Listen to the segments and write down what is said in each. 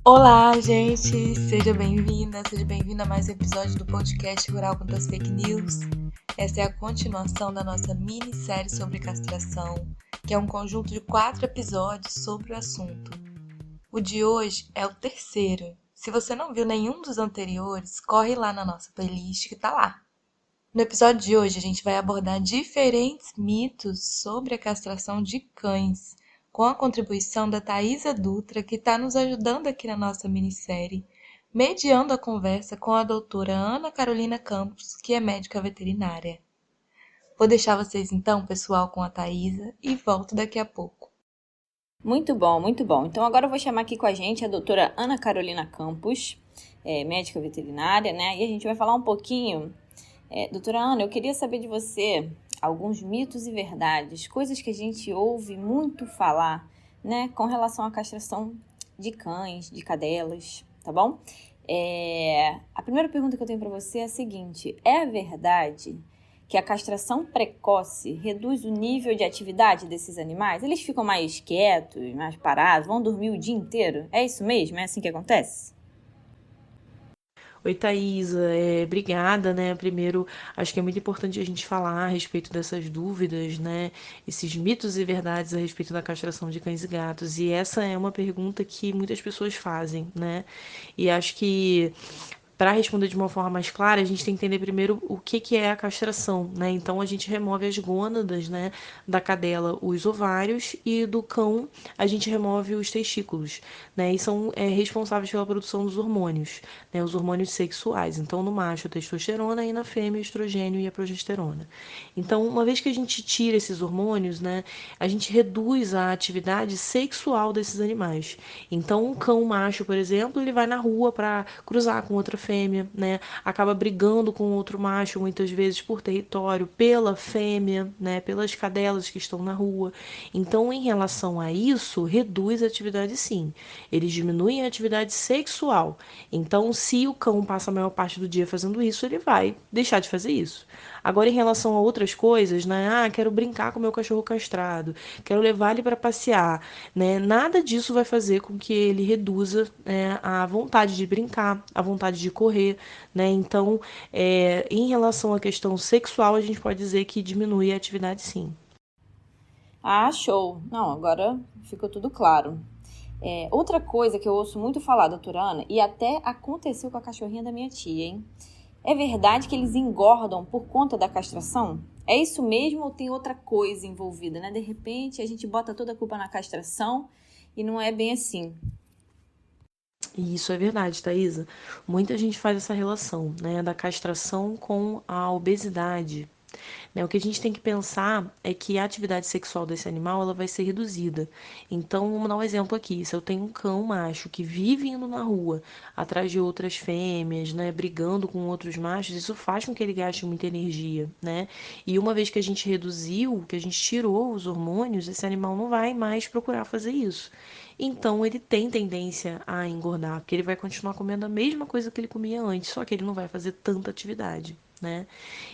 Olá, gente! Seja bem-vindo a mais um episódio do podcast Rural contra as Fake News. Essa é a continuação da nossa minissérie sobre castração, que é um conjunto de 4 episódios sobre o assunto. O de hoje é o terceiro. Se você não viu nenhum dos anteriores, corre lá na nossa playlist que tá lá. No episódio de hoje, a gente vai abordar diferentes mitos sobre a castração de cães, com a contribuição da Thaisa Dutra, que está nos ajudando aqui na nossa minissérie, mediando a conversa com a doutora Ana Carolina Campos, que é médica veterinária. Vou deixar vocês então, pessoal, com a Thaisa e volto daqui a pouco. Muito bom, muito bom. Então agora eu vou chamar aqui com a gente a doutora Ana Carolina Campos, médica veterinária, né? E a gente vai falar um pouquinho. Doutora Ana, eu queria saber de você alguns mitos e verdades, coisas que a gente ouve muito falar, né, com relação à castração de cães, de cadelas, tá bom? A primeira pergunta que eu tenho para você é a seguinte: é verdade que a castração precoce reduz o nível de atividade desses animais? Eles ficam mais quietos, mais parados, vão dormir o dia inteiro? É isso mesmo? É assim que acontece? Oi, Thaisa, obrigada, né? Primeiro, acho que é muito importante a gente falar a respeito dessas dúvidas, né? Esses mitos e verdades a respeito da castração de cães e gatos. E essa é uma pergunta que muitas pessoas fazem, né? E acho que para responder de uma forma mais clara, a gente tem que entender primeiro o que é a castração, né? Então a gente remove as gônadas, né, da cadela, os ovários, e do cão a gente remove os testículos, né? E são responsáveis pela produção dos hormônios, né? Os hormônios sexuais. Então no macho a testosterona e na fêmea o estrogênio e a progesterona. Então uma vez que a gente tira esses hormônios, né, a gente reduz a atividade sexual desses animais. Então um cão macho, por exemplo, ele vai na rua para cruzar com outra fêmea, né? Acaba brigando com outro macho muitas vezes por território, pela fêmea, né? Pelas cadelas que estão na rua. Então, em relação a isso, reduz a atividade sim. Eles diminuem a atividade sexual. Então, se o cão passa a maior parte do dia fazendo isso, ele vai deixar de fazer isso. Agora, em relação a outras coisas, né? Ah, quero brincar com meu cachorro castrado, quero levar ele para passear, né? Nada disso vai fazer com que ele reduza, né, a vontade de brincar, a vontade de correr, né? Então, em relação à questão sexual, a gente pode dizer que diminui a atividade sim. Ah, show! Não, agora ficou tudo claro. Outra coisa que eu ouço muito falar, doutora Ana, e até aconteceu com a cachorrinha da minha tia, hein? É verdade que eles engordam por conta da castração? É isso mesmo ou tem outra coisa envolvida, né? De repente a gente bota toda a culpa na castração e não é bem assim. E isso é verdade, Thaisa. Muita gente faz essa relação, né, da castração com a obesidade. Né? O que a gente tem que pensar é que a atividade sexual desse animal ela vai ser reduzida. Então, vamos dar um exemplo aqui. Se eu tenho um cão macho que vive indo na rua atrás de outras fêmeas, né, brigando com outros machos, isso faz com que ele gaste muita energia, né? E uma vez que a gente reduziu, que a gente tirou os hormônios, esse animal não vai mais procurar fazer isso. Então ele tem tendência a engordar, porque ele vai continuar comendo a mesma coisa que ele comia antes, só que ele não vai fazer tanta atividade, né?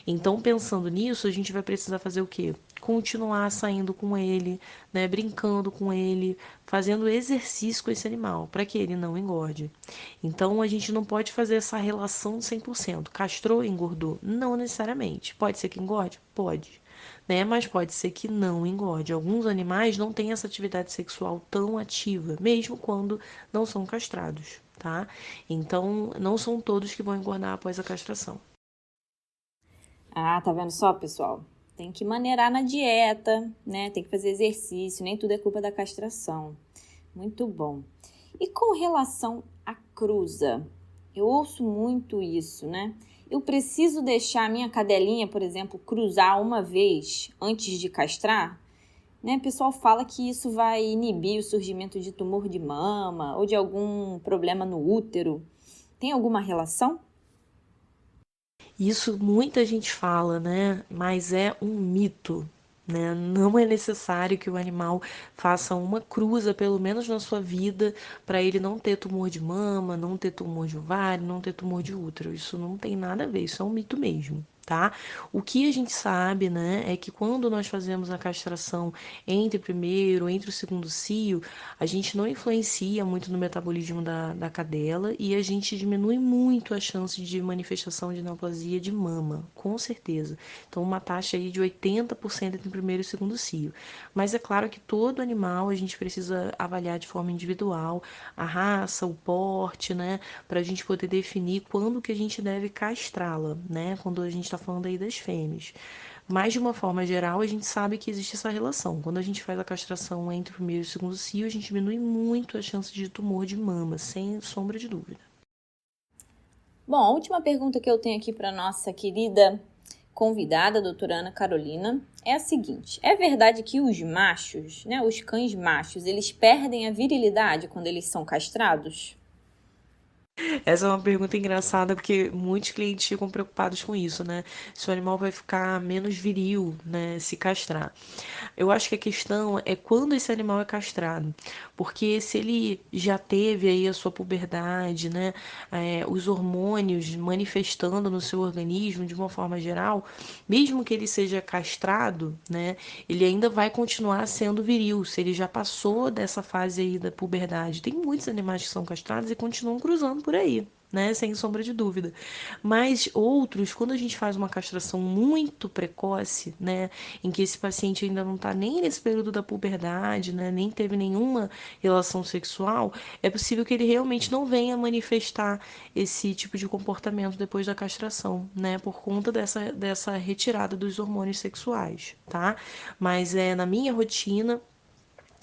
Então, pensando nisso, a gente vai precisar fazer o quê? Continuar saindo com ele, né, brincando com ele, fazendo exercício com esse animal, para que ele não engorde. Então, a gente não pode fazer essa relação 100%. Castrou, engordou? Não necessariamente. Pode ser que engorde? Pode. Né? Mas pode ser que não engorde. Alguns animais não têm essa atividade sexual tão ativa, mesmo quando não são castrados, tá? Então, não são todos que vão engordar após a castração. Ah, tá vendo só, pessoal? Tem que maneirar na dieta, né? Tem que fazer exercício, nem tudo é culpa da castração. Muito bom. E com relação à cruza, eu ouço muito isso, né? Eu preciso deixar a minha cadelinha, por exemplo, cruzar uma vez antes de castrar, né? O pessoal fala que isso vai inibir o surgimento de tumor de mama ou de algum problema no útero. Tem alguma relação? Isso muita gente fala, né? Mas é um mito, né? Não é necessário que o animal faça uma cruza, pelo menos na sua vida, para ele não ter tumor de mama, não ter tumor de ovário, não ter tumor de útero. Isso não tem nada a ver, isso é um mito mesmo. tá? O que a gente sabe, né, é que quando nós fazemos a castração entre o segundo cio, a gente não influencia muito no metabolismo da cadela e a gente diminui muito a chance de manifestação de neoplasia de mama, com certeza. Então, uma taxa aí de 80% entre o primeiro e o segundo cio. Mas é claro que todo animal a gente precisa avaliar de forma individual, a raça, o porte, né, para a gente poder definir quando que a gente deve castrá-la, né, quando a gente está falando aí das fêmeas. Mas, de uma forma geral, a gente sabe que existe essa relação. Quando a gente faz a castração entre o primeiro e o segundo cio, a gente diminui muito a chance de tumor de mama, sem sombra de dúvida. Bom, a última pergunta que eu tenho aqui para nossa querida convidada, a doutora Ana Carolina, é a seguinte: é verdade que os machos, né, os cães machos, eles perdem a virilidade quando eles são castrados? Essa é uma pergunta engraçada porque muitos clientes ficam preocupados com isso, né? Se o animal vai ficar menos viril, né, se castrar. Eu acho que a questão é quando esse animal é castrado, porque se ele já teve aí a sua puberdade, né, os hormônios manifestando no seu organismo de uma forma geral, mesmo que ele seja castrado, né, ele ainda vai continuar sendo viril, se ele já passou dessa fase aí da puberdade. Tem muitos animais que são castrados e continuam cruzando por aí, né, sem sombra de dúvida. Mas outros, quando a gente faz uma castração muito precoce, né, em que esse paciente ainda não está nem nesse período da puberdade, né, nem teve nenhuma relação sexual, é possível que ele realmente não venha manifestar esse tipo de comportamento depois da castração, né, por conta dessa retirada dos hormônios sexuais, tá? Mas na minha rotina,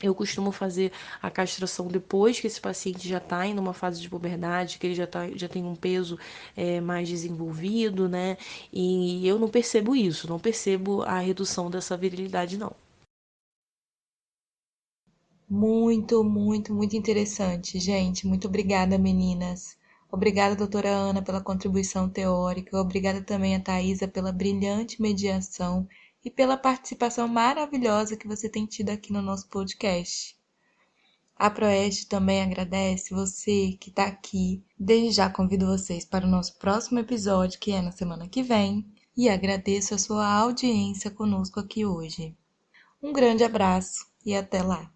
eu costumo fazer a castração depois que esse paciente já está em uma fase de puberdade, que ele já tem um peso mais desenvolvido, né? E eu não percebo isso, não percebo a redução dessa virilidade, não. Muito, muito, muito interessante, gente. Muito obrigada, meninas. Obrigada, doutora Ana, pela contribuição teórica. Obrigada também a Thaisa pela brilhante mediação e pela participação maravilhosa que você tem tido aqui no nosso podcast. A Proeste também agradece você que está aqui. Desde já convido vocês para o nosso próximo episódio, que é na semana que vem, e agradeço a sua audiência conosco aqui hoje. Um grande abraço e até lá!